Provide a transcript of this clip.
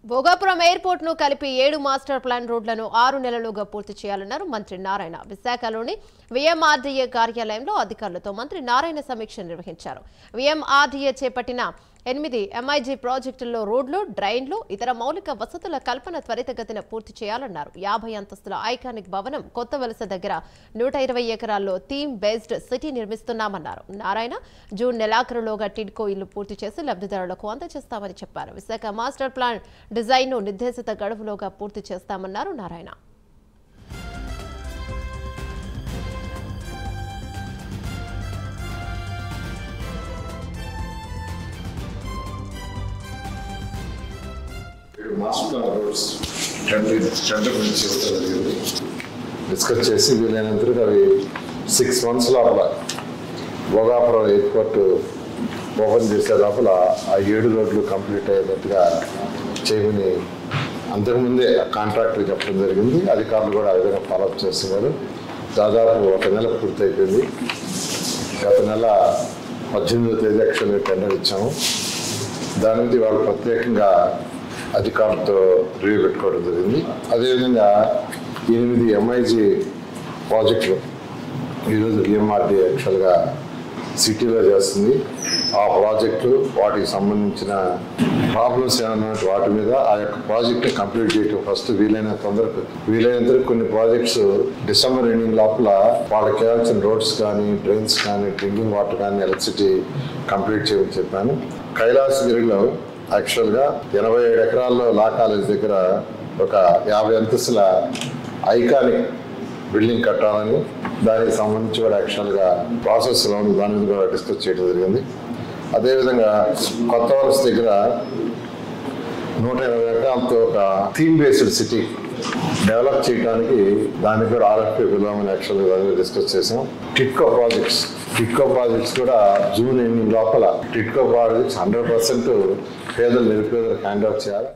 Bhogapuram airport ను కలిపి 7 master plan రోడ్లను 6 నెలలుగా పూర్తి చేయాలన్నారు మంత్రి నారాయణ. విశాఖలోని విఎంఆర్డీఏ కార్యాలయంలో అధికారులతో మంత్రి నారాయణ సమీక్ష నిర్వహించారు. విఎంఆర్డీఏ చేపట్టిన 8 ఎంఐజీ ప్రాజెక్టుల్లో రోడ్లు, డ్రైన్లు, ఇతర మౌలిక వసతుల కల్పన త్వరితగతిన పూర్తి చేయాలన్నారు. 50 అంతస్తుల ఐకానిక్ భవనం కొత్త వలస దగ్గర 120 ఎకరాల్లో థీమ్ బేస్డ్ సిటీ నిర్మిస్తున్నామన్నారు. నారాయణ జూన్ నెలాఖరులోగా టిడ్కో ఇల్లు పూర్తి చేసి లబ్ధిదారులకు అందజేస్తామని చెప్పారు. విశాఖ మాస్టర్ ప్లాన్ డిజైన్ను నిర్దేశిత గడువులోగా పూర్తి చేస్తామన్నారు నారాయణ. మాస్టర్ రోడ్స్ టెండర్ గురించి జరిగింది. డిస్కస్ చేసి వీలైనంతగా అవి 6 months లోపల భోగాపురం ఎయిర్పోర్ట్ ఓపెన్ చేసే లోపల ఆ 7 రోడ్లు కంప్లీట్ అయ్యేటట్టుగా చేయమని అంతకుముందే కాంట్రాక్టర్ చెప్పడం జరిగింది. అధికారులు కూడా ఆ విధంగా ఫాలోఅప్ చేస్తున్నారు. దాదాపు 1 నెల పూర్తయిపోయింది. గత నెల 18వ తేదీ యాక్చువల్గా టెండర్ ఇచ్చాము. దాని నుంచి వాళ్ళు ప్రత్యేకంగా అధికారులతో రివ్యూ పెట్టుకోవడం జరిగింది. అదేవిధంగా 8 ఎంఐజీ ప్రాజెక్టులు ఈరోజు విఎంఆర్డీ యాక్చువల్గా సిటీలో చేస్తుంది. ఆ ప్రాజెక్టులు వాటికి సంబంధించిన ప్రాబ్లమ్స్ ఏమన్నా వాటి మీద ఆ యొక్క ప్రాజెక్ట్ని కంప్లీట్ చేయటం ఫస్ట్ వీలైనంత కొన్ని ప్రాజెక్ట్స్ డిసెంబర్ ఎండింగ్ లోపల వాళ్ళకి కావాల్సిన రోడ్స్ కానీ, డ్రైన్స్ కానీ, డ్రింకింగ్ వాటర్ కానీ, ఎలక్ట్రిసిటీ కంప్లీట్ చేయమని చెప్పాను. కైలాసగిరిలో యాక్చువల్గా 87 ఎకరాల్లో లా కాలేజ్ దగ్గర ఒక 50 అంతస్తుల ఐకానిక్ బిల్డింగ్ కట్టాలని దానికి సంబంధించి కూడా యాక్చువల్గా ప్రాసెస్లో దాని మీద కూడా డిస్కస్ చేయడం జరిగింది. అదేవిధంగా కొత్త వలస దగ్గర 120 ఎకరాలతో ఒక థీమ్ బేస్డ్ సిటీ డెవలప్ చేయడానికి దానికి కూడా ఆర్ఎఫ్పీ పిలవమని యాక్చువల్గా డిస్కస్ చేసాం. టిడ్కో ప్రాజెక్ట్స్ కూడా జూన్ ఎండింగ్ లోపల టిడ్కో ప్రాజెక్ట్స్ 100% పేదలు నిరుపేదలకు హ్యాండ్ ఓవర్ చేయాలి.